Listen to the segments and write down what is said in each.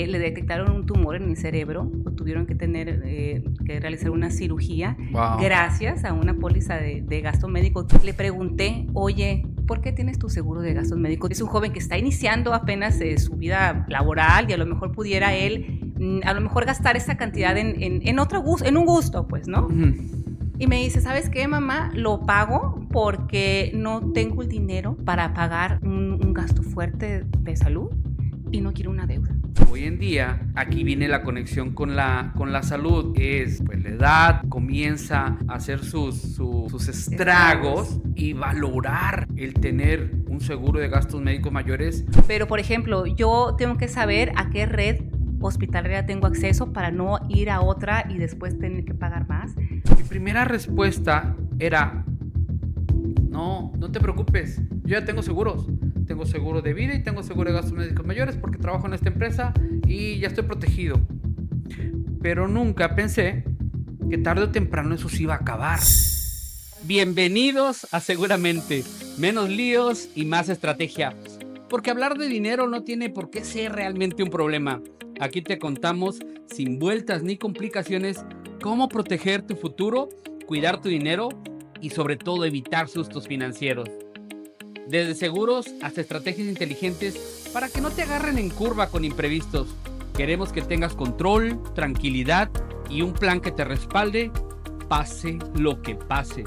le detectaron un tumor en el cerebro, tuvieron que tener que realizar una cirugía. Wow. Gracias a una póliza de gasto médico. Le pregunté, oye, ¿por qué tienes tu seguro de gastos médicos? Es un joven que está iniciando apenas su vida laboral y a lo mejor pudiera él, a lo mejor gastar esa cantidad en otro gusto, en un gusto, pues, ¿no? Y me dice, ¿sabes qué, mamá? Lo pago porque no tengo el dinero para pagar un gasto fuerte de salud y no quiero una deuda. Hoy en día, aquí viene la conexión con la salud. Es, pues, la edad comienza a hacer sus estragos y valorar el tener un seguro de gastos médicos mayores. Pero, por ejemplo, yo tengo que saber a qué red hospitalaria tengo acceso para no ir a otra y después tener que pagar más. Mi primera respuesta era, no te preocupes, yo ya tengo seguros. Tengo seguro de vida y tengo seguro de gastos médicos mayores porque trabajo en esta empresa y ya estoy protegido. Pero nunca pensé que tarde o temprano eso se iba a acabar. Bienvenidos a Seguramente, menos líos y más estrategia. Porque hablar de dinero no tiene por qué ser realmente un problema. Aquí te contamos, sin vueltas ni complicaciones, cómo proteger tu futuro, cuidar tu dinero y sobre todo evitar sustos financieros. Desde seguros hasta estrategias inteligentes para que no te agarren en curva con imprevistos. Queremos que tengas control, tranquilidad y un plan que te respalde, pase lo que pase.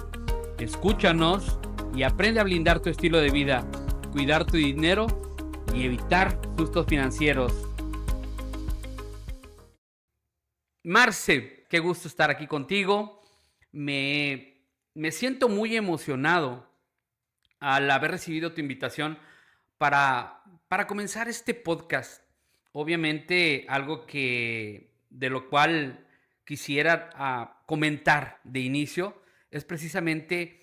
Escúchanos y aprende a blindar tu estilo de vida, cuidar tu dinero y evitar sustos financieros. Marce, qué gusto estar aquí contigo. Me siento muy emocionado al haber recibido tu invitación para comenzar este podcast. Obviamente algo de lo cual quisiera comentar de inicio es precisamente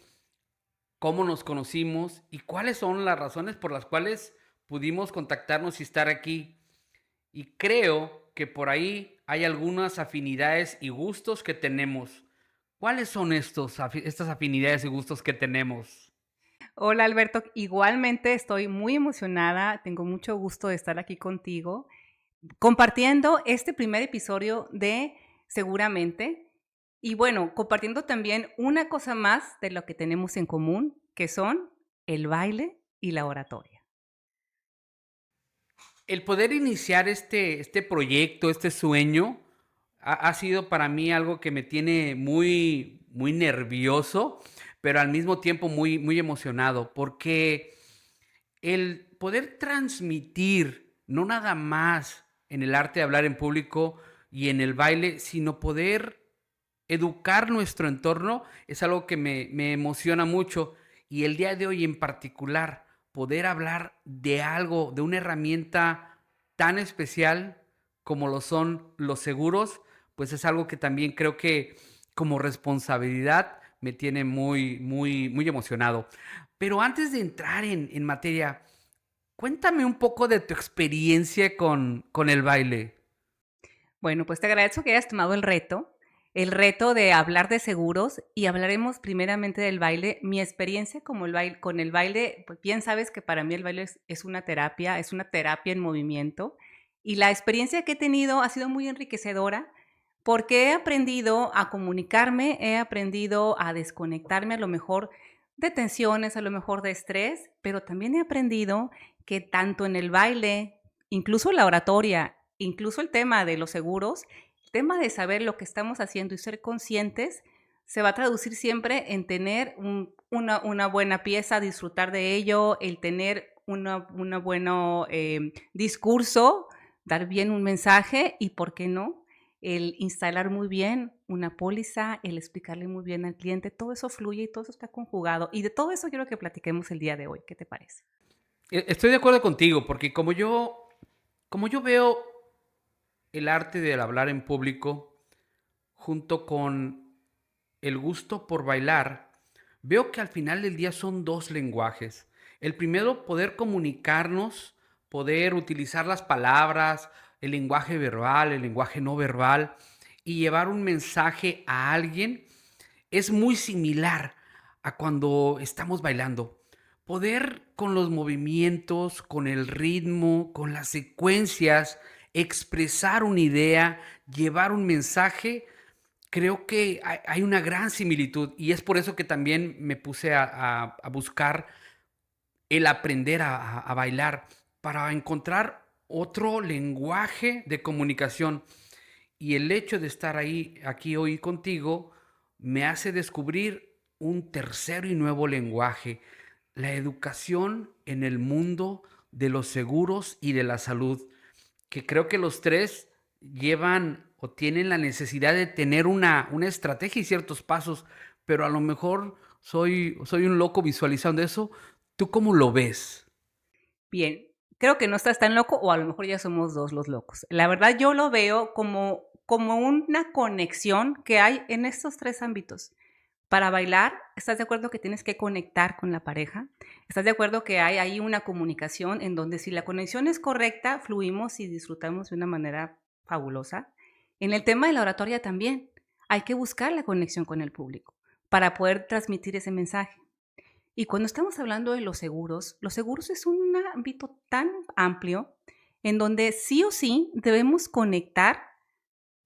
cómo nos conocimos y cuáles son las razones por las cuales pudimos contactarnos y estar aquí. Y creo que por ahí hay algunas afinidades y gustos que tenemos. ¿Cuáles son estas afinidades y gustos que tenemos? Hola Alberto, igualmente estoy muy emocionada, tengo mucho gusto de estar aquí contigo, compartiendo este primer episodio de Seguramente y bueno, compartiendo también una cosa más de lo que tenemos en común, que son el baile y la oratoria. El poder iniciar este proyecto, este sueño, ha sido para mí algo que me tiene muy, muy nervioso, pero al mismo tiempo muy, muy emocionado, porque el poder transmitir, no nada más en el arte de hablar en público y en el baile, sino poder educar nuestro entorno, es algo que me emociona mucho. Y el día de hoy en particular, poder hablar de algo, de una herramienta tan especial como lo son los seguros, pues es algo que también creo que como responsabilidad me tiene muy, muy, muy emocionado. Pero antes de entrar en materia, cuéntame un poco de tu experiencia con el baile. Bueno, pues te agradezco que hayas tomado el reto de hablar de seguros y hablaremos primeramente del baile. Mi experiencia como con el baile, pues bien sabes que para mí el baile es una terapia en movimiento y la experiencia que he tenido ha sido muy enriquecedora porque he aprendido a comunicarme, he aprendido a desconectarme a lo mejor de tensiones, a lo mejor de estrés, pero también he aprendido que tanto en el baile, incluso la oratoria, incluso el tema de los seguros, el tema de saber lo que estamos haciendo y ser conscientes, se va a traducir siempre en tener una buena pieza, disfrutar de ello, el tener un buen discurso, dar bien un mensaje y, ¿por qué no?, el instalar muy bien una póliza, el explicarle muy bien al cliente, todo eso fluye y todo eso está conjugado. Y de todo eso quiero que platiquemos el día de hoy. ¿Qué te parece? Estoy de acuerdo contigo, porque como yo veo el arte del hablar en público junto con el gusto por bailar, veo que al final del día son dos lenguajes. El primero, poder comunicarnos, poder utilizar las palabras, el lenguaje verbal, el lenguaje no verbal y llevar un mensaje a alguien es muy similar a cuando estamos bailando. Poder con los movimientos, con el ritmo, con las secuencias, expresar una idea, llevar un mensaje, creo que hay una gran similitud y es por eso que también me puse a buscar el aprender a bailar para encontrar otro lenguaje de comunicación. Y el hecho de estar aquí hoy contigo, me hace descubrir un tercero y nuevo lenguaje, la educación en el mundo de los seguros y de la salud, que creo que los tres llevan o tienen la necesidad de tener una estrategia y ciertos pasos, pero a lo mejor soy un loco visualizando eso. ¿Tú cómo lo ves? Bien, creo que no estás tan loco o a lo mejor ya somos dos los locos. La verdad yo lo veo como una conexión que hay en estos tres ámbitos. Para bailar, ¿estás de acuerdo que tienes que conectar con la pareja? ¿Estás de acuerdo que hay ahí una comunicación en donde si la conexión es correcta, fluimos y disfrutamos de una manera fabulosa? En el tema de la oratoria también, hay que buscar la conexión con el público para poder transmitir ese mensaje. Y cuando estamos hablando de los seguros es un ámbito tan amplio en donde sí o sí debemos conectar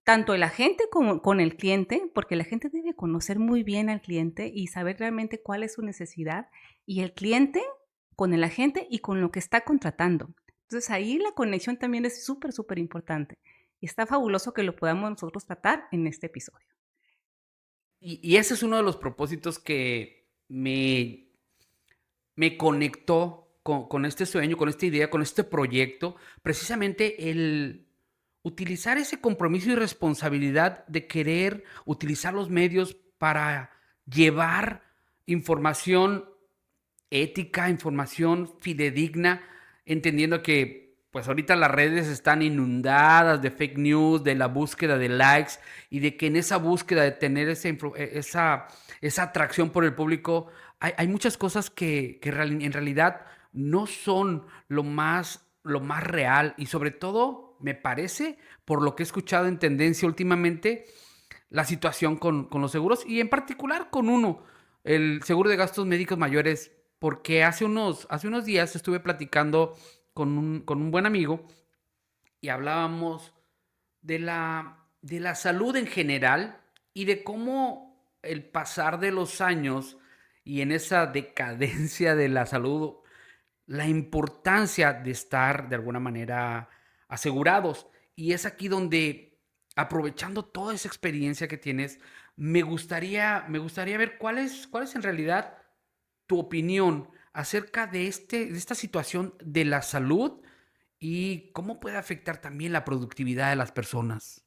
tanto el agente como con el cliente, porque la gente debe conocer muy bien al cliente y saber realmente cuál es su necesidad, y el cliente con el agente y con lo que está contratando. Entonces ahí la conexión también es súper, súper importante. Y está fabuloso que lo podamos nosotros tratar en este episodio. Y ese es uno de los propósitos que me conectó con este sueño, con esta idea, con este proyecto, precisamente el utilizar ese compromiso y responsabilidad de querer utilizar los medios para llevar información ética, información fidedigna, entendiendo que pues ahorita las redes están inundadas de fake news, de la búsqueda de likes y de que en esa búsqueda de tener esa atracción por el público, hay muchas cosas que en realidad no son lo más real y sobre todo, me parece, por lo que he escuchado en tendencia últimamente, la situación con los seguros y en particular con uno, el seguro de gastos médicos mayores, porque hace unos días estuve platicando con un buen amigo y hablábamos de la salud en general y de cómo el pasar de los años y en esa decadencia de la salud, la importancia de estar de alguna manera asegurados. Y es aquí donde, aprovechando toda esa experiencia que tienes, me gustaría ver cuál es en realidad tu opinión acerca de esta situación de la salud y cómo puede afectar también la productividad de las personas.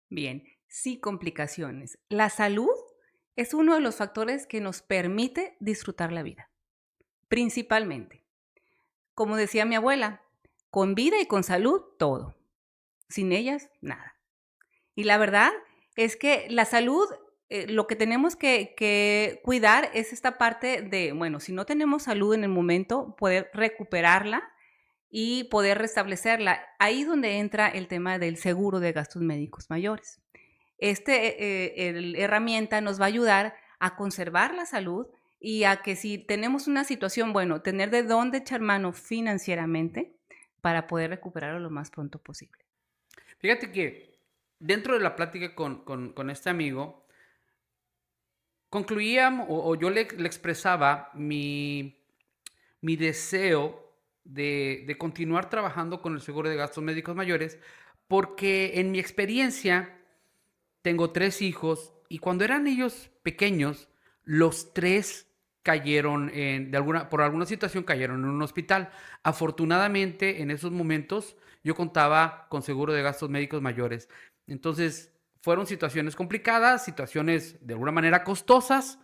Bien, sí complicaciones. La salud es uno de los factores que nos permite disfrutar la vida, principalmente. Como decía mi abuela, con vida y con salud, todo. Sin ellas, nada. Y la verdad es que la salud, lo que tenemos que cuidar es esta parte de, bueno, si no tenemos salud en el momento, poder recuperarla y poder restablecerla. Ahí es donde entra el tema del seguro de gastos médicos mayores. Herramienta nos va a ayudar a conservar la salud y a que si tenemos una situación, bueno, tener de dónde echar mano financieramente para poder recuperarlo lo más pronto posible. Fíjate que dentro de la plática con este amigo, concluía o yo le expresaba mi deseo de continuar trabajando con el seguro de gastos médicos mayores, porque en mi experiencia tengo tres hijos y cuando eran ellos pequeños, los tres cayeron por alguna situación cayeron en un hospital. Afortunadamente, en esos momentos yo contaba con seguro de gastos médicos mayores. Entonces, fueron situaciones complicadas, situaciones de alguna manera costosas,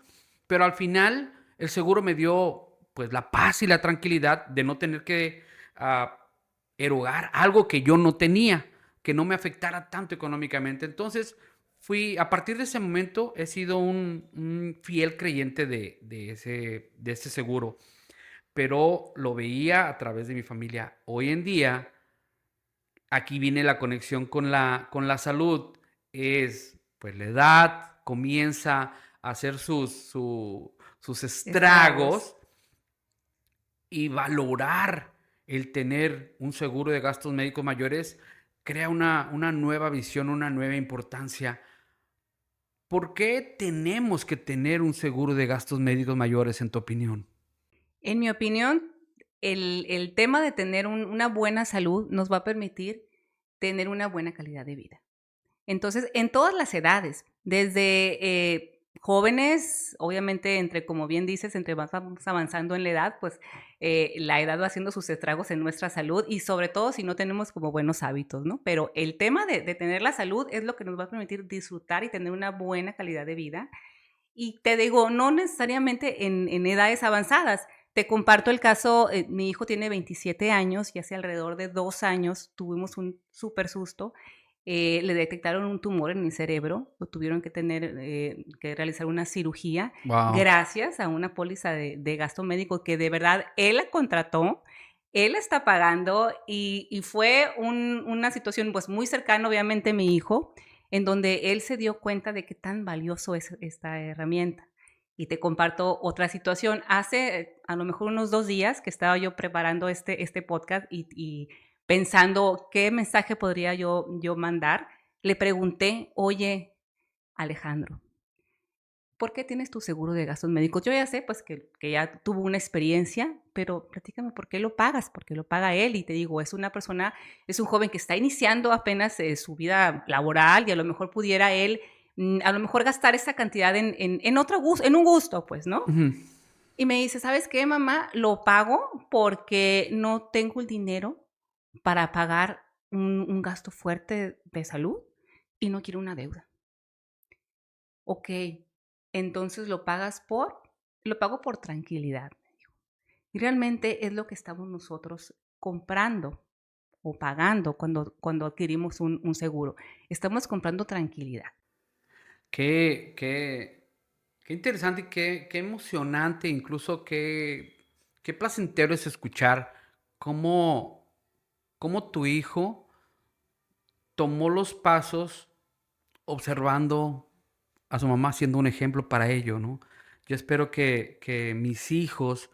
pero al final el seguro me dio pues la paz y la tranquilidad de no tener que ah, erogar algo que yo no tenía, que no me afectara tanto económicamente. Entonces, a partir de ese momento he sido un fiel creyente de este seguro, pero lo veía a través de mi familia. Hoy en día, aquí viene la conexión con la salud, es pues la edad comienza a hacer sus Estragos. estragos y valorar el tener un seguro de gastos médicos mayores crea una nueva visión, una nueva importancia. ¿Por qué tenemos que tener un seguro de gastos médicos mayores, en tu opinión? En mi opinión, el tema de tener una buena salud nos va a permitir tener una buena calidad de vida. Entonces, en todas las edades, desde jóvenes, obviamente, entre, como bien dices, entre más vamos avanzando en la edad, pues la edad va haciendo sus estragos en nuestra salud y sobre todo si no tenemos como buenos hábitos, ¿no? Pero el tema de tener la salud es lo que nos va a permitir disfrutar y tener una buena calidad de vida. Y te digo, no necesariamente en edades avanzadas. Te comparto el caso, mi hijo tiene 27 años y hace alrededor de 2 años tuvimos un súper susto. Le detectaron un tumor en el cerebro, lo tuvieron que tener que realizar una cirugía Wow. gracias a una póliza de gasto médico que de verdad él la contrató, él está pagando y fue una situación pues muy cercana, obviamente, a mi hijo, en donde él se dio cuenta de qué tan valioso es esta herramienta. Y te comparto otra situación. Hace a lo mejor unos 2 días que estaba yo preparando este podcast y pensando qué mensaje podría yo mandar, le pregunté, oye, Alejandro, ¿por qué tienes tu seguro de gastos médicos? Yo ya sé, pues, que ya tuvo una experiencia, pero platícame por qué lo pagas, porque lo paga él. Y te digo, es una persona, es un joven que está iniciando apenas su vida laboral y a lo mejor pudiera él, a lo mejor gastar esa cantidad en otro gusto, en un gusto, pues, ¿no? Ujú. Y me dice, ¿sabes qué, mamá? Lo pago porque no tengo el dinero para pagar un gasto fuerte de salud y no quiero una deuda. Ok, entonces lo pago por tranquilidad, me dijo. Y realmente es lo que estamos nosotros comprando o pagando cuando adquirimos un seguro. Estamos comprando tranquilidad. Qué, qué, qué interesante y qué emocionante, incluso qué placentero es escuchar cómo, cómo tu hijo tomó los pasos observando a su mamá siendo un ejemplo para ello, ¿no? Yo espero que mis hijos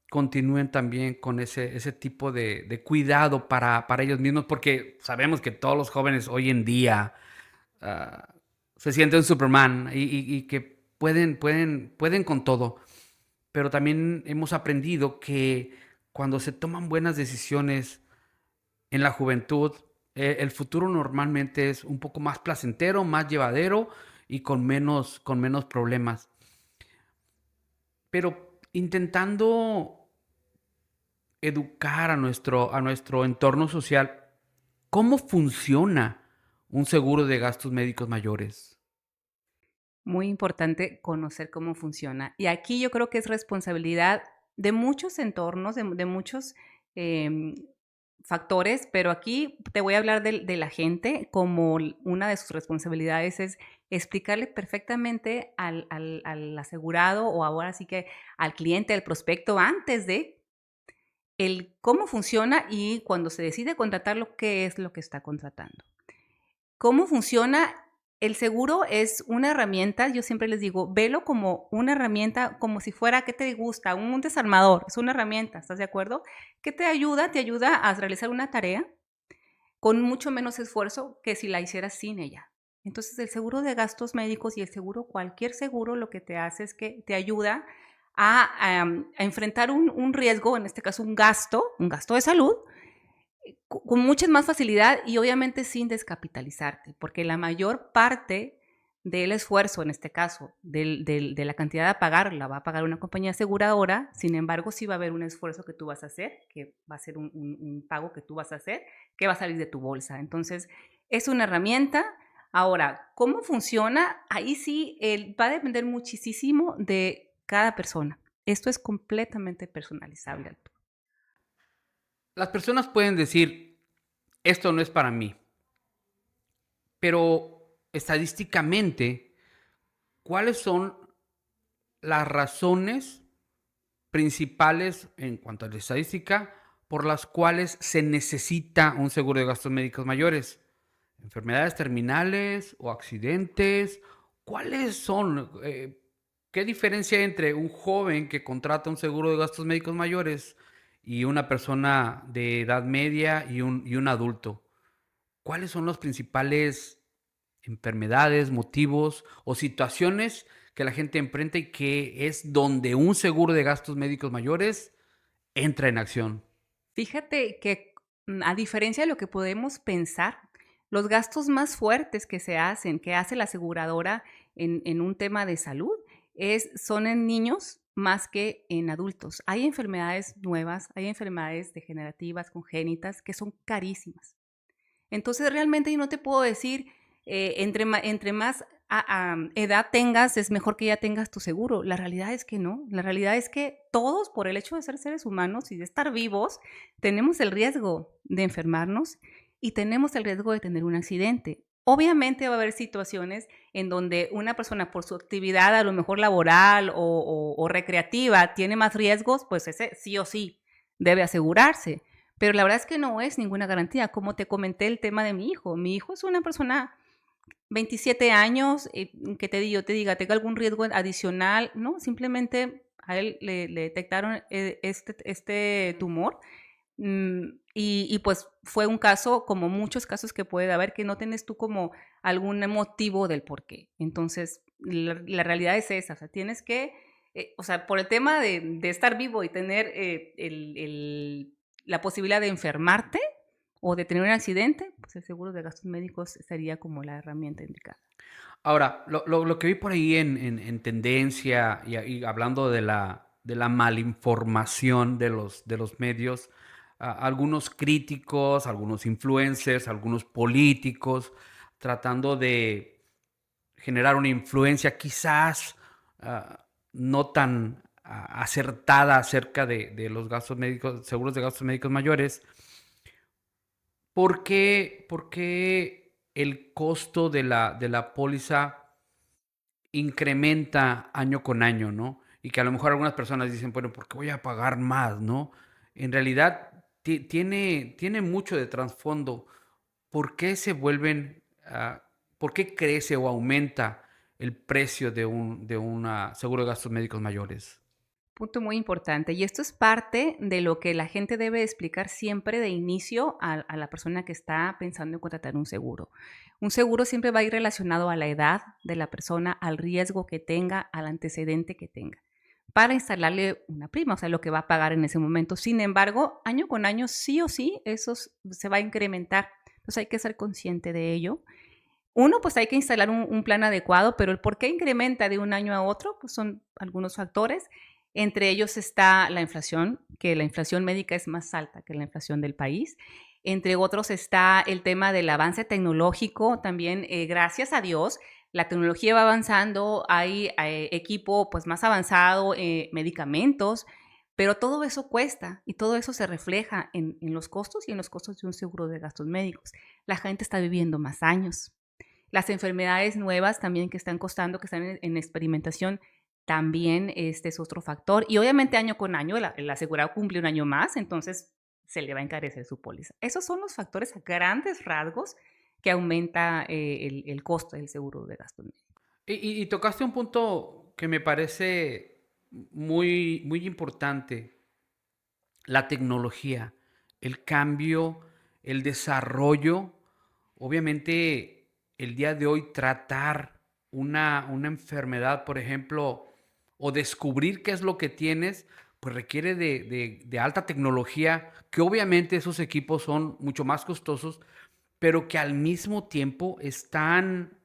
continúen también con ese tipo de cuidado para ellos mismos, porque sabemos que todos los jóvenes hoy en día ah, se sienten Superman y que pueden con todo. Pero también hemos aprendido que cuando se toman buenas decisiones en la juventud, el futuro normalmente es un poco más placentero, más llevadero y con menos problemas. Pero intentando educar a nuestro entorno social, ¿cómo funciona un seguro de gastos médicos mayores? Muy importante conocer cómo funciona. Y aquí yo creo que es responsabilidad de muchos entornos, de muchos em, factores, pero aquí te voy a hablar de la gente como una de sus responsabilidades es explicarle perfectamente al asegurado o ahora sí que al cliente, al prospecto, antes de el cómo funciona y cuando se decide contratarlo, qué es lo que está contratando. ¿Cómo funciona? El seguro es una herramienta, yo siempre les digo, velo como una herramienta, como si fuera, ¿qué te gusta? Un desarmador, es una herramienta, ¿estás de acuerdo? Que te ayuda a realizar una tarea con mucho menos esfuerzo que si la hicieras sin ella. Entonces, el seguro de gastos médicos y el seguro, cualquier seguro, lo que te hace es que te ayuda a enfrentar un riesgo, en este caso un gasto de salud, con mucha más facilidad y obviamente sin descapitalizarte, porque la mayor parte del esfuerzo, en este caso, de la cantidad a pagar, la va a pagar una compañía aseguradora, sin embargo, sí va a haber un esfuerzo que tú vas a hacer, que va a ser un pago que tú vas a hacer, que va a salir de tu bolsa. Entonces, es una herramienta. Ahora, ¿cómo funciona? Ahí sí va a depender muchísimo de cada persona. Esto es completamente personalizable. Las personas pueden decir, esto no es para mí, pero estadísticamente, ¿cuáles son las razones principales en cuanto a la estadística por las cuales se necesita un seguro de gastos médicos mayores? ¿Enfermedades terminales o accidentes? ¿Cuáles son? ¿Qué diferencia hay entre un joven que contrata un seguro de gastos médicos mayores y una persona de edad media y un adulto? ¿cuáles son los principales enfermedades, motivos o situaciones que la gente enfrenta y que es donde un seguro de gastos médicos mayores entra en acción? Fíjate que, a diferencia de lo que podemos pensar, los gastos más fuertes que hace la aseguradora en un tema de salud, son en niños más que en adultos. Hay enfermedades nuevas, hay enfermedades degenerativas, congénitas, que son carísimas. Entonces, realmente yo no te puedo decir, entre más edad tengas, es mejor que ya tengas tu seguro. La realidad es que no. La realidad es que todos, por el hecho de ser seres humanos y de estar vivos, tenemos el riesgo de enfermarnos y tenemos el riesgo de tener un accidente. Obviamente va a haber situaciones en donde una persona por su actividad, a lo mejor laboral o recreativa, tiene más riesgos, pues ese sí o sí debe asegurarse. Pero la verdad es que no es ninguna garantía. Como te comenté el tema de mi hijo. Mi hijo es una persona 27 años, que yo te diga, tenga algún riesgo adicional, no, simplemente a él le detectaron este tumor. Pues fue un caso, como muchos casos que puede haber, que no tienes tú como algún motivo del por qué. Entonces, la realidad es esa, o sea, tienes que, o sea, por el tema de estar vivo y tener la posibilidad de enfermarte o de tener un accidente, pues el seguro de gastos médicos sería como la herramienta indicada. Ahora, lo que vi por ahí en tendencia y hablando de la malinformación de los medios, algunos críticos, algunos influencers, algunos políticos, tratando de generar una influencia quizás no tan acertada acerca de los gastos médicos, seguros de gastos médicos mayores. Por qué el costo de la póliza incrementa año con año, ¿no? Y que a lo mejor algunas personas dicen, bueno, ¿por qué voy a pagar más, no? En realidad tiene mucho de trasfondo. ¿Por qué se vuelven, por qué crece o aumenta el precio de una seguro de gastos médicos mayores? Punto muy importante. Y esto es parte de lo que la gente debe explicar siempre de inicio a la persona que está pensando en contratar un seguro. Un seguro siempre va a ir relacionado a la edad de la persona, al riesgo que tenga, al antecedente que tenga, para instalarle una prima, o sea, lo que va a pagar en ese momento. Sin embargo, año con año, sí o sí, se va a incrementar. Entonces hay que ser consciente de ello. Uno, pues hay que instalar un plan adecuado, pero el por qué incrementa de un año a otro, pues son algunos factores. Entre ellos está la inflación, que la inflación médica es más alta que la inflación del país. Entre otros está el tema del avance tecnológico. También, gracias a Dios, la tecnología va avanzando, hay equipo pues más avanzado, medicamentos, pero todo eso cuesta y todo eso se refleja en los costos y en los costos de un seguro de gastos médicos. La gente está viviendo más años. Las enfermedades nuevas también que están costando, que están en experimentación, también este es otro factor. Y obviamente año con año el asegurado cumple un año más, entonces se le va a encarecer su póliza. Esos son los factores a grandes rasgos que aumenta el costo del seguro de gastos médicos. Y tocaste un punto que me parece muy importante, la tecnología, el cambio, el desarrollo. Obviamente, el día de hoy tratar una enfermedad, por ejemplo, o descubrir qué es lo que tienes, pues requiere de alta tecnología, que obviamente esos equipos son mucho más costosos, pero que al mismo tiempo están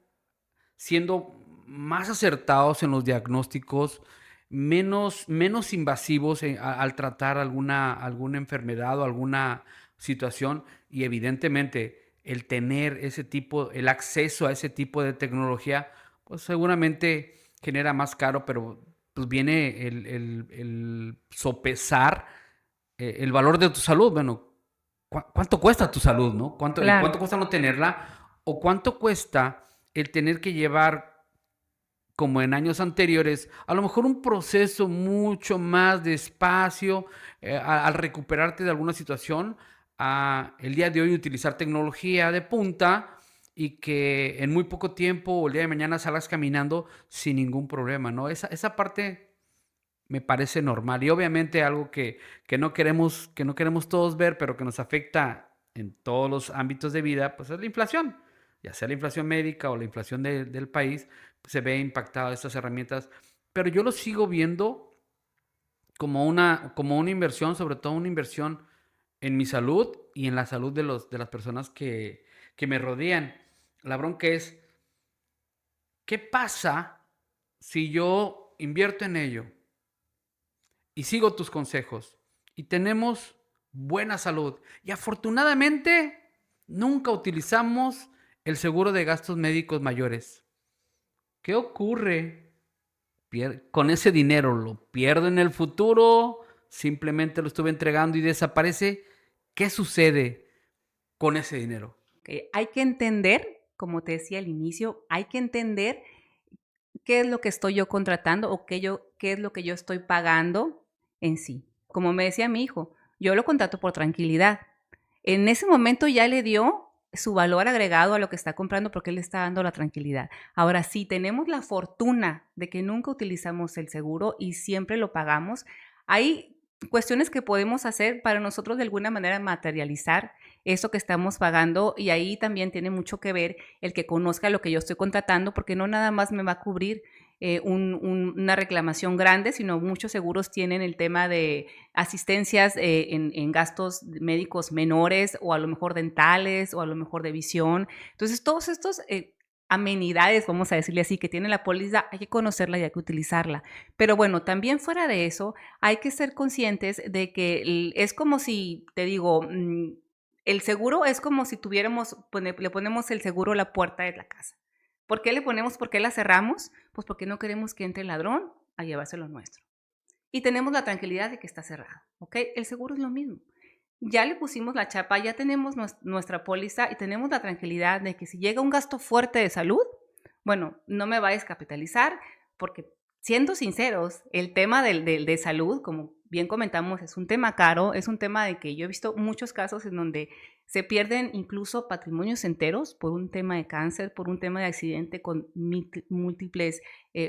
siendo más acertados en los diagnósticos, menos invasivos al tratar alguna enfermedad o alguna situación y evidentemente el tener ese tipo, el acceso a ese tipo de tecnología, pues seguramente genera más caro, pero pues viene el sopesar el valor de tu salud. Bueno, ¿cuánto cuesta tu salud, no? Claro. ¿Cuánto cuesta no tenerla? ¿O cuánto cuesta el tener que llevar, como en años anteriores, a lo mejor un proceso mucho más despacio al recuperarte de alguna situación, a el día de hoy utilizar tecnología de punta y que en muy poco tiempo o el día de mañana salgas caminando sin ningún problema, ¿no? Esa parte me parece normal y obviamente algo que no queremos todos ver, pero que nos afecta en todos los ámbitos de vida, pues es la inflación, ya sea la inflación médica o la inflación del país, pues, se ve impactada estas herramientas, pero yo lo sigo viendo como una inversión, sobre todo una inversión en mi salud y en la salud de las personas que me rodean. La bronca es, ¿qué pasa si yo invierto en ello y sigo tus consejos y tenemos buena salud? Y afortunadamente nunca utilizamos el seguro de gastos médicos mayores. ¿Qué ocurre con ese dinero? ¿Lo pierdo en el futuro? ¿Simplemente lo estuve entregando y desaparece? ¿Qué sucede con ese dinero? Hay que entender, como te decía al inicio, hay que entender qué es lo que estoy yo contratando o qué es lo que yo estoy pagando en sí. Como me decía mi hijo, yo lo contrato por tranquilidad. En ese momento ya le dio su valor agregado a lo que está comprando porque él le está dando la tranquilidad. Ahora, si tenemos la fortuna de que nunca utilizamos el seguro y siempre lo pagamos, hay cuestiones que podemos hacer para nosotros de alguna manera materializar eso que estamos pagando, y ahí también tiene mucho que ver el que conozca lo que yo estoy contratando, porque no nada más me va a cubrir una reclamación grande, sino muchos seguros tienen el tema de asistencias en gastos médicos menores, o a lo mejor dentales, o a lo mejor de visión. Entonces, todos estos amenidades, vamos a decirle así, que tiene la póliza, hay que conocerla y hay que utilizarla. Pero bueno, también fuera de eso, hay que ser conscientes de que es como si, te digo, el seguro es como si tuviéramos, le ponemos el seguro a la puerta de la casa. ¿Por qué le ponemos, por qué la cerramos? Pues porque no queremos que entre el ladrón a llevarse lo nuestro. Y tenemos la tranquilidad de que está cerrado, ¿ok? El seguro es lo mismo. Ya le pusimos la chapa, ya tenemos nuestra póliza y tenemos la tranquilidad de que si llega un gasto fuerte de salud, bueno, no me va a descapitalizar, porque siendo sinceros, el tema de salud, como bien comentamos, es un tema caro, es un tema de que yo he visto muchos casos en donde se pierden incluso patrimonios enteros por un tema de cáncer, por un tema de accidente con múltiples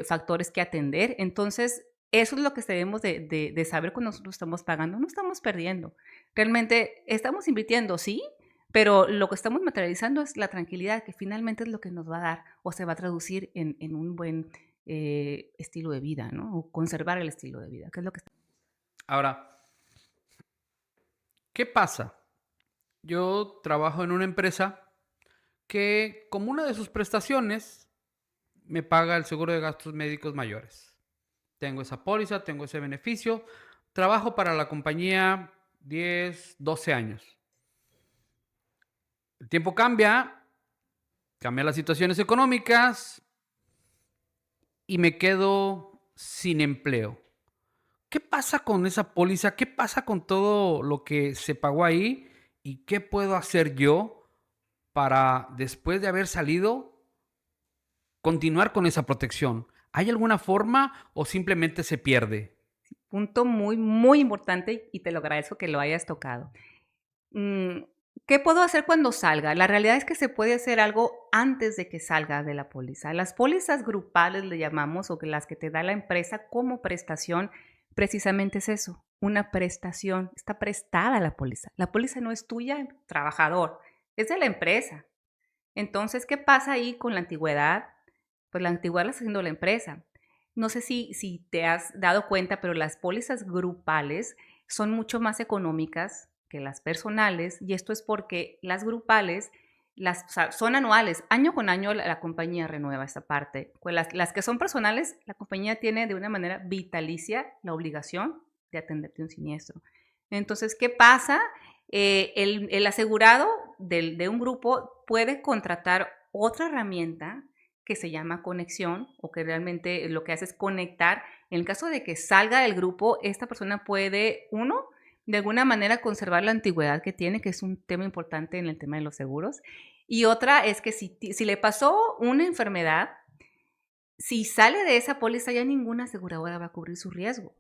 factores que atender. Entonces, eso es lo que debemos de saber cuando nosotros estamos pagando. No estamos perdiendo. Realmente estamos invirtiendo, sí, pero lo que estamos materializando es la tranquilidad, que finalmente es lo que nos va a dar o se va a traducir en un buen estilo de vida, ¿no? O conservar el estilo de vida, que es lo que... Ahora, ¿qué pasa? Yo trabajo en una empresa que, como una de sus prestaciones, me paga el seguro de gastos médicos mayores. Tengo esa póliza, tengo ese beneficio. Trabajo para la compañía 10, 12 años. El tiempo cambia, cambian las situaciones económicas y me quedo sin empleo. ¿Qué pasa con esa póliza? ¿Qué pasa con todo lo que se pagó ahí? ¿Y qué puedo hacer yo para, después de haber salido, continuar con esa protección? ¿Hay alguna forma o simplemente se pierde? Punto muy, muy importante, y te lo agradezco que lo hayas tocado. Mm, ¿Qué puedo hacer cuando salga? La realidad es que se puede hacer algo antes de que salga de la póliza. Las pólizas grupales le llamamos, o que las que te da la empresa como prestación, precisamente es eso, una prestación. Está prestada la póliza. La póliza no es tuya, trabajador, es de la empresa. Entonces, ¿qué pasa ahí con la antigüedad? Pues la antigüedad la está haciendo la empresa. No sé si te has dado cuenta, pero las pólizas grupales son mucho más económicas que las personales, y esto es porque las grupales o sea, son anuales. Año con año la compañía renueva esta parte. Pues las que son personales, la compañía tiene de una manera vitalicia la obligación de atenderte un siniestro. Entonces, ¿qué pasa? El asegurado de un grupo puede contratar otra herramienta que se llama conexión, o que realmente lo que hace es conectar. En el caso de que salga del grupo, esta persona puede, uno, de alguna manera conservar la antigüedad que tiene, que es un tema importante en el tema de los seguros. Y otra es que si le pasó una enfermedad, si sale de esa póliza, ya ninguna aseguradora va a cubrir su riesgo.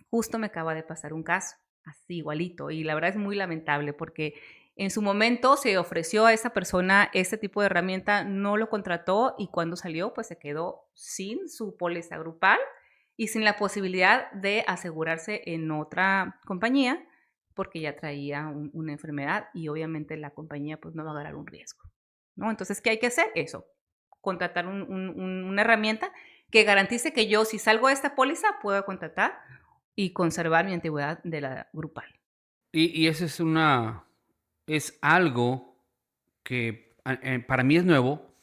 Justo me acaba de pasar un caso, así igualito, y la verdad es muy lamentable porque en su momento se ofreció a esa persona este tipo de herramienta, no lo contrató, y cuando salió pues se quedó sin su póliza grupal y sin la posibilidad de asegurarse en otra compañía, porque ya traía una enfermedad y obviamente la compañía pues no va a agarrar un riesgo, ¿no? Entonces, ¿qué hay que hacer? Eso, contratar una herramienta que garantice que yo, si salgo de esta póliza, puedo contratar y conservar mi antigüedad de la grupal. Y eso es algo que para mí es nuevo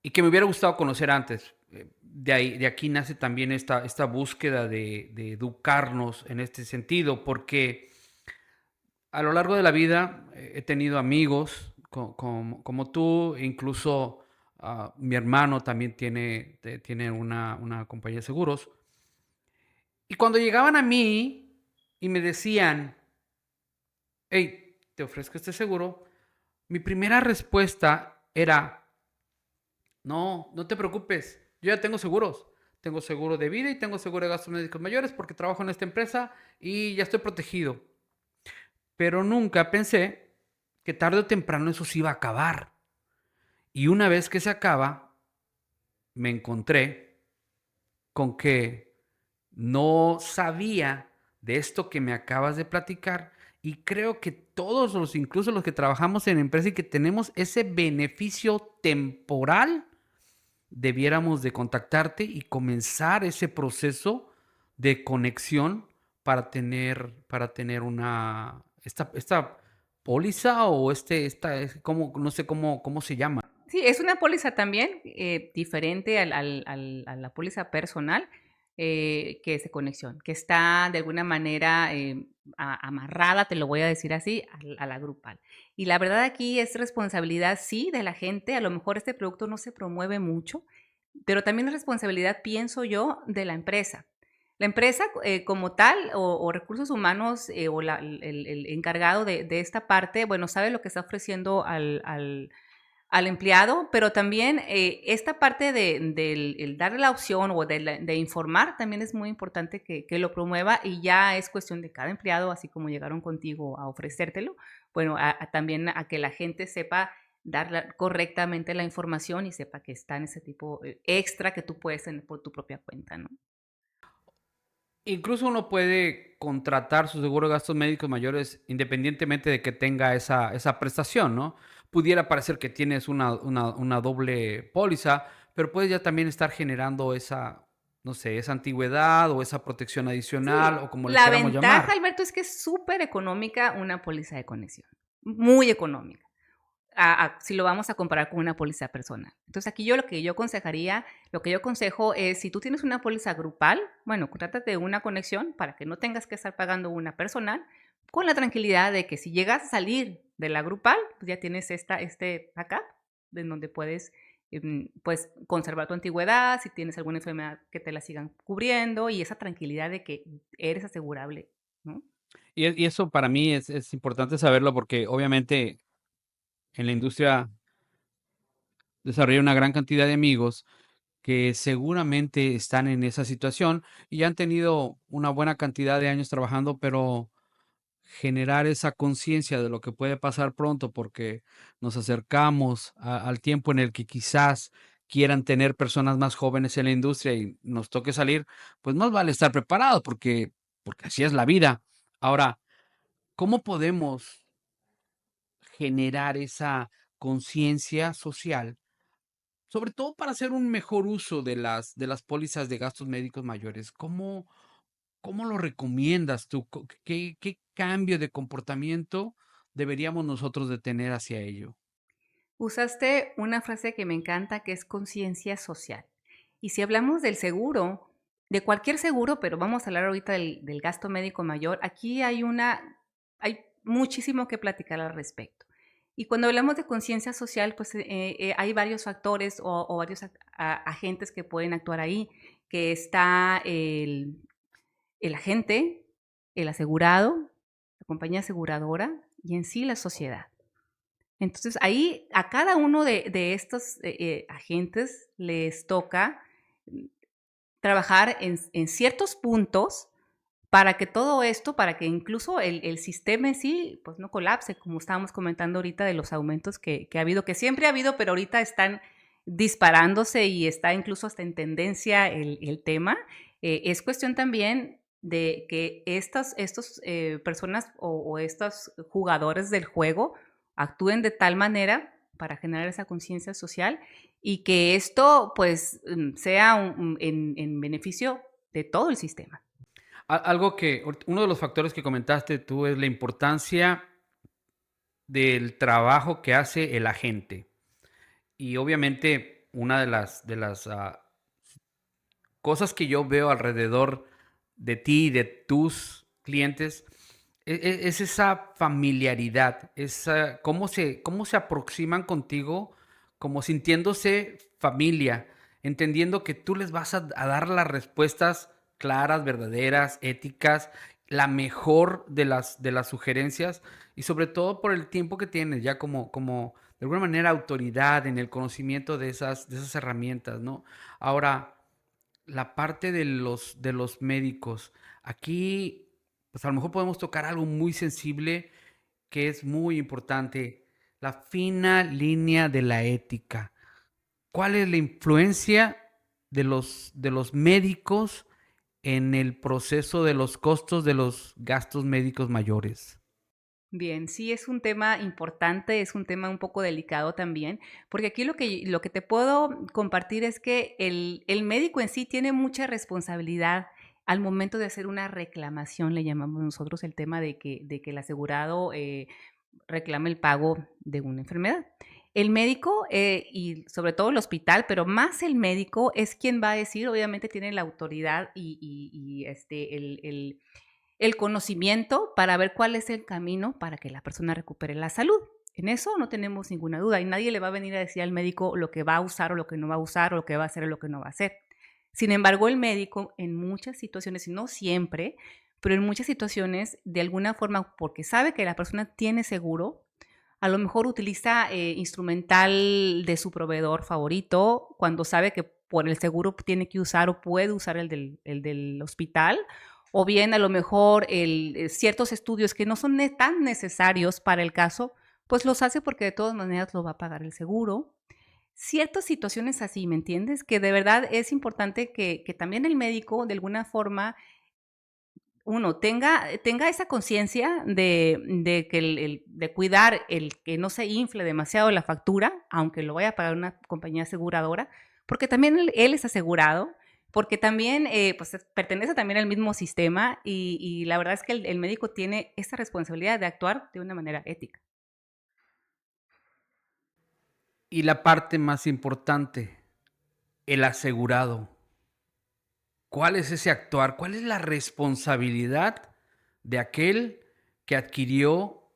y que me hubiera gustado conocer antes. De aquí nace también esta búsqueda de educarnos en este sentido, porque a lo largo de la vida he tenido amigos como tú, e incluso mi hermano también tiene una compañía de seguros. Y cuando llegaban a mí y me decían, hey, te ofrezco este seguro, mi primera respuesta era, no, no te preocupes, yo ya tengo seguros. Tengo seguro de vida y tengo seguro de gastos médicos mayores porque trabajo en esta empresa y ya estoy protegido. Pero nunca pensé que tarde o temprano eso se iba a acabar. Y una vez que se acaba, me encontré con que no sabía de esto que me acabas de platicar y creo que todos los, incluso los que trabajamos en empresa y que tenemos ese beneficio temporal, debiéramos de contactarte y comenzar ese proceso de conexión para tener esta póliza o como, no sé cómo se llama. Sí, es una póliza también diferente a la póliza personal, que es de conexión, que está de alguna manera amarrada, te lo voy a decir así, a la grupal. Y la verdad aquí es responsabilidad, sí, de la gente. A lo mejor este producto no se promueve mucho, pero también es responsabilidad, pienso yo, de la empresa. La empresa como tal o recursos humanos o el encargado de esta parte, bueno, sabe lo que está ofreciendo al empleado, pero también esta parte del el darle la opción o de informar también es muy importante que lo promueva y ya es cuestión de cada empleado, así como llegaron contigo a ofrecértelo, bueno, también a que la gente sepa dar correctamente la información y sepa que está en ese tipo extra que tú puedes tener por tu propia cuenta, ¿no? Incluso uno puede contratar su seguro de gastos médicos mayores independientemente de que tenga esa prestación, ¿no? Pudiera parecer que tienes una doble póliza, pero puedes ya también estar generando esa, no sé, esa antigüedad o esa protección adicional Sí, o como le la queramos ventaja, llamar. Alberto, es que es súper económica una póliza de conexión, muy económica. Si lo vamos a comparar con una póliza personal. Entonces, aquí yo lo que yo aconsejaría, lo que yo aconsejo es, si tú tienes una póliza grupal, bueno, trátate de una conexión para que no tengas que estar pagando una personal, con la tranquilidad de que si llegas a salir de la grupal, pues ya tienes este backup en donde puedes pues conservar tu antigüedad, si tienes alguna enfermedad que te la sigan cubriendo y esa tranquilidad de que eres asegurable, ¿no? Y eso para mí es importante saberlo porque obviamente en la industria desarrollé una gran cantidad de amigos que seguramente están en esa situación y ya han tenido una buena cantidad de años trabajando, pero generar esa conciencia de lo que puede pasar pronto porque nos acercamos al tiempo en el que quizás quieran tener personas más jóvenes en la industria y nos toque salir, pues más vale estar preparados porque así es la vida. Ahora, ¿cómo podemos generar esa conciencia social? Sobre todo para hacer un mejor uso de las pólizas de gastos médicos mayores. ¿Cómo lo recomiendas tú? ¿Qué cambio de comportamiento deberíamos nosotros de tener hacia ello? Usaste una frase que me encanta, que es conciencia social. Y si hablamos del seguro, de cualquier seguro, pero vamos a hablar ahorita del gasto médico mayor, aquí hay muchísimo que platicar al respecto. Y cuando hablamos de conciencia social, pues hay varios factores o varios agentes que pueden actuar ahí, que está el agente, el asegurado, la compañía aseguradora y en sí la sociedad. Entonces, ahí a cada uno de estos agentes les toca mm, trabajar en ciertos puntos para que todo esto, para que incluso el sistema en sí, pues no colapse, como estábamos comentando ahorita de los aumentos que ha habido, que siempre ha habido, pero ahorita están disparándose y está incluso hasta en tendencia el tema. Es cuestión también de que estas personas o estos jugadores del juego actúen de tal manera para generar esa conciencia social y que esto pues sea en beneficio de todo el sistema. Algo que, uno de los factores que comentaste tú es la importancia del trabajo que hace el agente. Y obviamente una de las cosas que yo veo alrededor de ti y de tus clientes es esa familiaridad, esa, cómo se aproximan contigo como sintiéndose familia, entendiendo que tú les vas a dar las respuestas claras, verdaderas, éticas, la mejor de las sugerencias y sobre todo por el tiempo que tienes ya como de alguna manera autoridad en el conocimiento de esas herramientas, ¿no? Ahora, la parte de los médicos. Aquí, pues a lo mejor podemos tocar algo muy sensible que es muy importante, la fina línea de la ética. ¿Cuál es la influencia de los médicos en el proceso de los costos de los gastos médicos mayores? Bien, sí es un tema importante, es un tema un poco delicado también, porque aquí lo que te puedo compartir es que el médico en sí tiene mucha responsabilidad al momento de hacer una reclamación, le llamamos nosotros el tema de que el asegurado reclame el pago de una enfermedad. El médico y sobre todo el hospital, pero más el médico es quien va a decir, obviamente tiene la autoridad el conocimiento para ver cuál es el camino para que la persona recupere la salud. En eso no tenemos ninguna duda y nadie le va a venir a decir al médico lo que va a usar o lo que no va a usar o lo que va a hacer o lo que no va a hacer. Sin embargo, el médico en muchas situaciones, y no siempre, pero en muchas situaciones, de alguna forma, porque sabe que la persona tiene seguro, a lo mejor utiliza instrumental de su proveedor favorito cuando sabe que por el seguro tiene que usar o puede usar el del hospital, o bien a lo mejor ciertos estudios que no son tan necesarios para el caso, pues los hace porque de todas maneras lo va a pagar el seguro. Ciertas situaciones así, ¿me entiendes? Que de verdad es importante que también el médico de alguna forma uno tenga esa conciencia de que de cuidar el que no se infle demasiado la factura, aunque lo vaya a pagar una compañía aseguradora, porque también él es asegurado, porque también, pues, pertenece también al mismo sistema y la verdad es que el médico tiene esa responsabilidad de actuar de una manera ética. Y la parte más importante, el asegurado. ¿Cuál es ese actuar? ¿Cuál es la responsabilidad de aquel que adquirió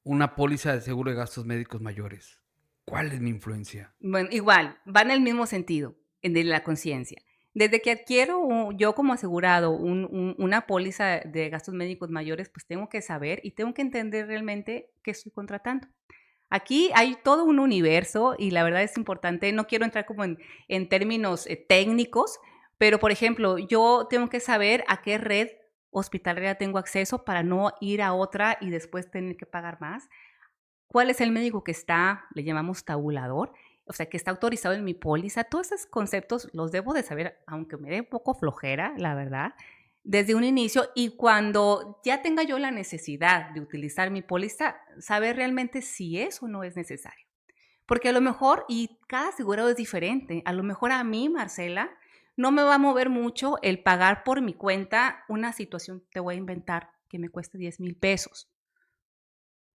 una póliza de seguro de gastos médicos mayores? ¿Cuál es mi influencia? Bueno, igual, va en el mismo sentido, en de la conciencia. Desde que adquiero yo como asegurado una póliza de gastos médicos mayores, pues tengo que saber y tengo que entender realmente qué estoy contratando. Aquí hay todo un universo y la verdad es importante, no quiero entrar como en términos técnicos, pero por ejemplo, yo tengo que saber a qué red hospitalaria tengo acceso para no ir a otra y después tener que pagar más. ¿Cuál es el médico que está, le llamamos tabulador? O sea, que está autorizado en mi póliza. Todos esos conceptos los debo de saber, aunque me dé un poco flojera, la verdad, desde un inicio. Y cuando ya tenga yo la necesidad de utilizar mi póliza, saber realmente si es o no es necesario. Porque a lo mejor, y cada asegurado es diferente, a lo mejor a mí, Marcela, no me va a mover mucho el pagar por mi cuenta una situación, te voy a inventar, que me cueste 10,000 pesos,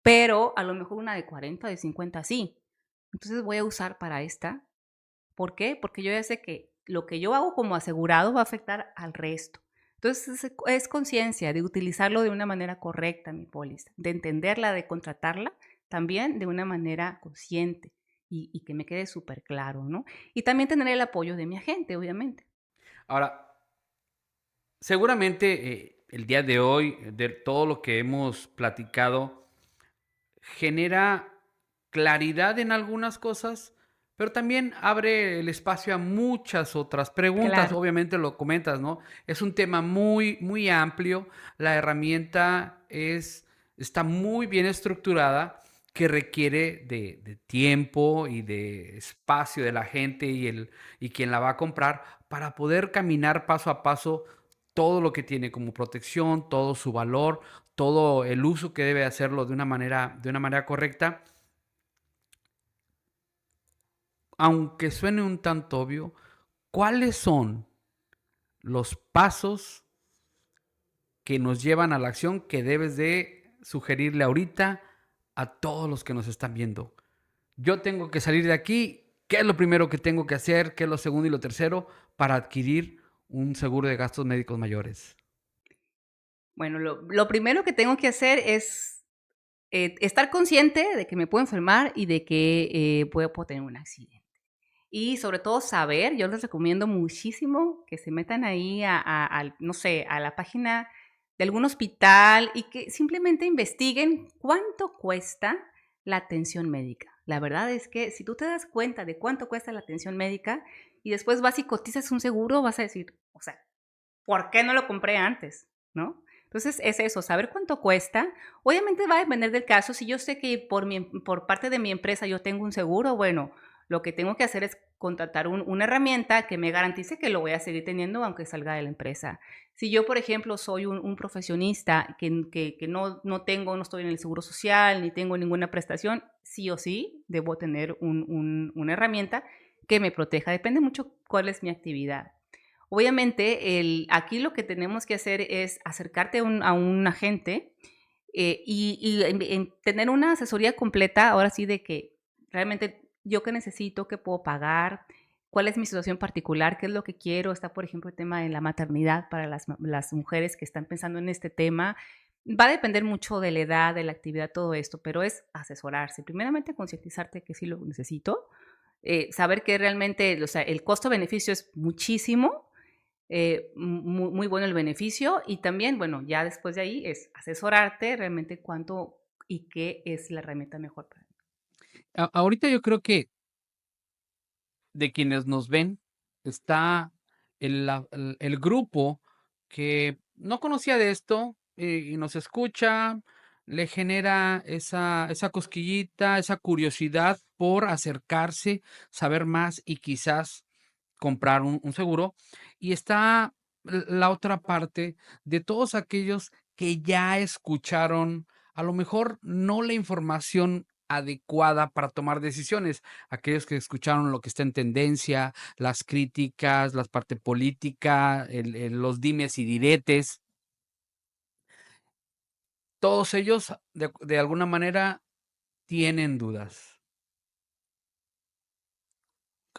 pero a lo mejor una de 40, de 50 sí. Entonces voy a usar para esta. ¿Por qué? Porque yo ya sé que lo que yo hago como asegurado va a afectar al resto. Entonces es conciencia de utilizarlo de una manera correcta, mi póliza, de entenderla, de contratarla también de una manera consciente y que me quede súper claro, ¿no? Y también tener el apoyo de mi agente, obviamente. Ahora, seguramente el día de hoy, de todo lo que hemos platicado, genera claridad en algunas cosas, pero también abre el espacio a muchas otras preguntas. Claro. Obviamente lo comentas, ¿no? Es un tema muy, muy amplio. La herramienta está muy bien estructurada, que requiere de tiempo y de espacio de la gente y quien la va a comprar para poder caminar paso a paso todo lo que tiene como protección, todo su valor, todo el uso que debe hacerlo de una manera correcta, aunque suene un tanto obvio, ¿cuáles son los pasos que nos llevan a la acción que debes de sugerirle ahorita a todos los que nos están viendo? Yo tengo que salir de aquí. ¿Qué es lo primero que tengo que hacer? ¿Qué es lo segundo y lo tercero para adquirir un seguro de gastos médicos mayores? Bueno, lo primero que tengo que hacer es estar consciente de que me puedo enfermar y de que puedo tener un accidente. Y sobre todo saber, yo les recomiendo muchísimo que se metan ahí no sé, a la página de algún hospital y que simplemente investiguen cuánto cuesta la atención médica. La verdad es que si tú te das cuenta de cuánto cuesta la atención médica y después vas y cotizas un seguro, vas a decir, o sea, ¿por qué no lo compré antes? ¿No? Entonces es eso, saber cuánto cuesta. Obviamente va a depender del caso. Si yo sé que por parte de mi empresa yo tengo un seguro, bueno, lo que tengo que hacer es contratar una herramienta que me garantice que lo voy a seguir teniendo aunque salga de la empresa. Si yo, por ejemplo, soy un profesionista que no tengo, no estoy en el seguro social, ni tengo ninguna prestación, sí o sí debo tener una herramienta que me proteja. Depende mucho cuál es mi actividad. Obviamente, aquí lo que tenemos que hacer es acercarte a un agente y tener una asesoría completa, ahora sí, de que realmente yo qué necesito, qué puedo pagar, cuál es mi situación particular, qué es lo que quiero. Está, por ejemplo, el tema de la maternidad para las mujeres que están pensando en este tema. Va a depender mucho de la edad, de la actividad, todo esto, pero es asesorarse. Primeramente, concientizarte que sí lo necesito, saber que realmente, o sea, el costo-beneficio es muchísimo, muy bueno el beneficio y también, bueno, ya después de ahí es asesorarte realmente cuánto y qué es la herramienta mejor para ti. Ahorita yo creo que de quienes nos ven está el grupo que no conocía de esto y nos escucha, le genera esa cosquillita, esa curiosidad por acercarse, saber más y quizás comprar un seguro. Y está la otra parte de todos aquellos que ya escucharon, a lo mejor no la información adecuada para tomar decisiones, aquellos que escucharon lo que está en tendencia, las críticas, la parte política, los dimes y diretes, todos ellos de alguna manera tienen dudas.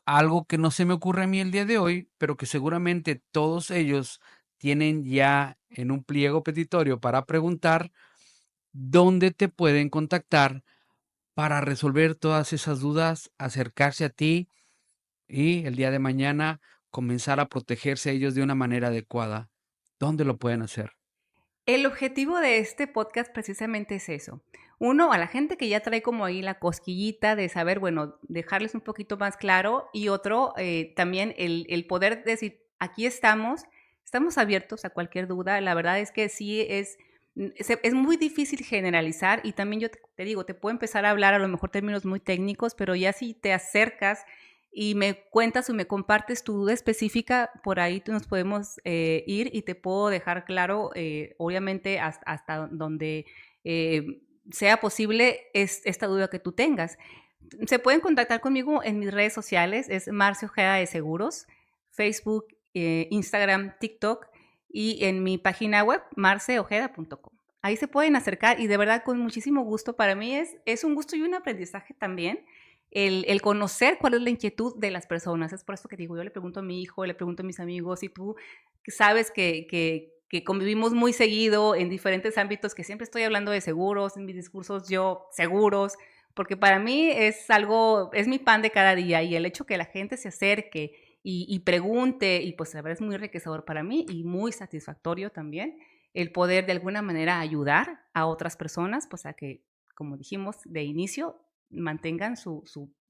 Algo que no se me ocurre a mí el día de hoy, pero que seguramente todos ellos tienen ya en un pliego petitorio para preguntar dónde te pueden contactar para resolver todas esas dudas, acercarse a ti y el día de mañana comenzar a protegerse ellos de una manera adecuada. ¿Dónde lo pueden hacer? El objetivo de este podcast precisamente es eso. Uno, a la gente que ya trae como ahí la cosquillita de saber, bueno, dejarles un poquito más claro. Y otro, también el poder decir, aquí estamos abiertos a cualquier duda. La verdad es que sí es muy difícil generalizar y también yo te digo, te puedo empezar a hablar a lo mejor términos muy técnicos, pero ya si te acercas y me cuentas o me compartes tu duda específica, por ahí nos podemos ir y te puedo dejar claro, obviamente, hasta donde sea posible esta duda que tú tengas. Se pueden contactar conmigo en mis redes sociales, es Marcia Ojeda de Seguros, Facebook, Instagram, TikTok y en mi página web, marceojeda.com. Ahí se pueden acercar y de verdad con muchísimo gusto. Para mí es un gusto y un aprendizaje también el conocer cuál es la inquietud de las personas. Es por eso que digo, yo le pregunto a mi hijo, le pregunto a mis amigos, y tú sabes que convivimos muy seguido en diferentes ámbitos, que siempre estoy hablando de seguros, en mis discursos yo, seguros, porque para mí es algo, es mi pan de cada día y el hecho que la gente se acerque y pregunte, y pues la verdad es muy enriquecedor para mí y muy satisfactorio también el poder de alguna manera ayudar a otras personas, pues a que, como dijimos de inicio, mantengan su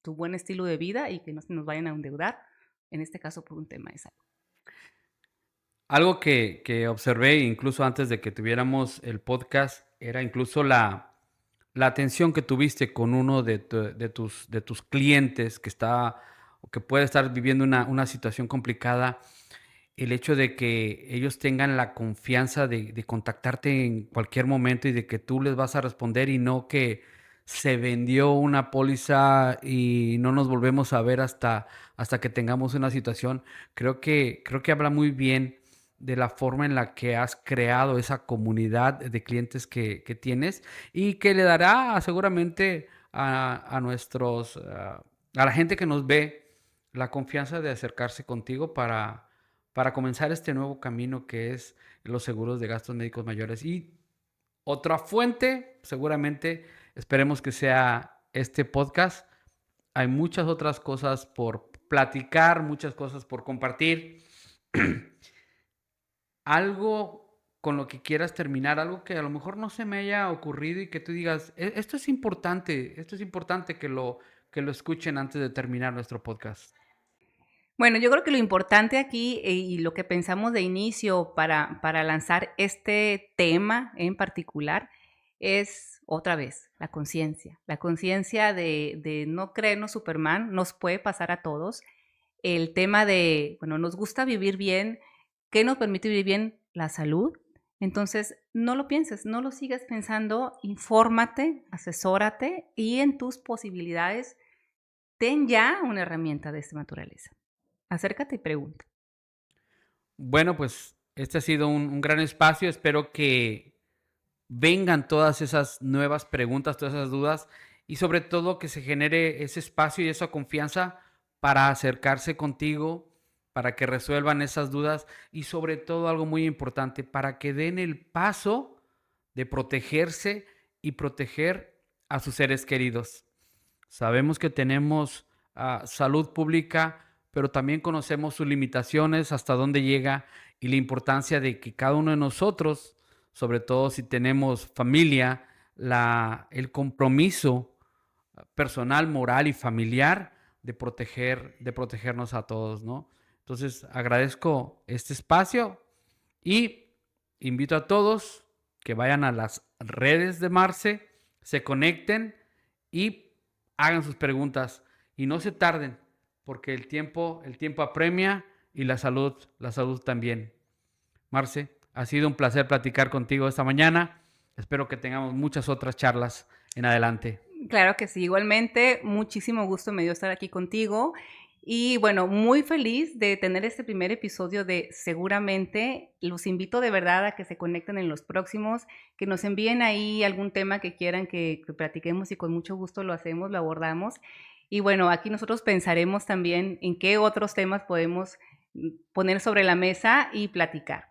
buen estilo de vida y que no se nos vayan a endeudar, en este caso por un tema de salud. Algo que observé incluso antes de que tuviéramos el podcast era incluso la atención que tuviste con uno de tus clientes que está o que puede estar viviendo una situación complicada. el hecho de que ellos tengan la confianza de contactarte en cualquier momento y de que tú les vas a responder y no que se vendió una póliza y no nos volvemos a ver hasta que tengamos una situación. Creo que habla muy bien de la forma en la que has creado esa comunidad de clientes que tienes y que le dará seguramente a nuestros, a la gente que nos ve la confianza de acercarse contigo para comenzar este nuevo camino que es los seguros de gastos médicos mayores. Y otra fuente, seguramente, esperemos que sea este podcast. Hay muchas otras cosas por platicar, muchas cosas por compartir. Algo con lo que quieras terminar, algo que a lo mejor no se me haya ocurrido y que tú digas, esto es importante que lo escuchen antes de terminar nuestro podcast. Bueno, yo creo que lo importante aquí, y lo que pensamos de inicio para lanzar este tema en particular es, otra vez, la conciencia. La conciencia de no creernos Superman, nos puede pasar a todos. El tema de, bueno, nos gusta vivir bien. ¿Qué nos permite vivir bien? La salud. Entonces, no lo pienses, no lo sigas pensando, infórmate, asesórate y en tus posibilidades ten ya una herramienta de esta naturaleza. Acércate y pregunta. Bueno, pues este ha sido un gran espacio. Espero que vengan todas esas nuevas preguntas, todas esas dudas y sobre todo que se genere ese espacio y esa confianza para acercarse contigo, para que resuelvan esas dudas y sobre todo algo muy importante, para que den el paso de protegerse y proteger a sus seres queridos. Sabemos que tenemos salud pública, pero también conocemos sus limitaciones, hasta dónde llega y la importancia de que cada uno de nosotros, sobre todo si tenemos familia, el compromiso personal, moral y familiar de protegernos a todos, ¿no? Entonces agradezco este espacio y invito a todos que vayan a las redes de Marce, se conecten y hagan sus preguntas y no se tarden, porque el tiempo apremia y la salud también. Marce, ha sido un placer platicar contigo esta mañana. Espero que tengamos muchas otras charlas en adelante. Claro que sí, igualmente, muchísimo gusto me dio estar aquí contigo. Y bueno, muy feliz de tener este primer episodio de Seguramente. Los invito de verdad a que se conecten en los próximos, que nos envíen ahí algún tema que quieran que platiquemos y con mucho gusto lo hacemos, lo abordamos. Y bueno, aquí nosotros pensaremos también en qué otros temas podemos poner sobre la mesa y platicar.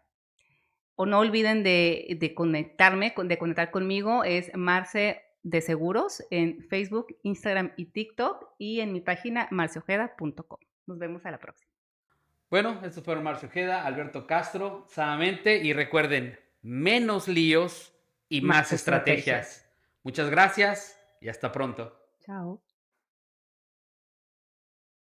O no olviden de conectar conmigo, es Marce de Seguros en Facebook, Instagram y TikTok y en mi página marceojeda.com. Nos vemos a la próxima. Bueno, estos fueron Marcio Ojeda, Alberto Castro, Sanamente, y recuerden, menos líos y Más más estrategias. estrategias. Muchas gracias y hasta pronto. Chao.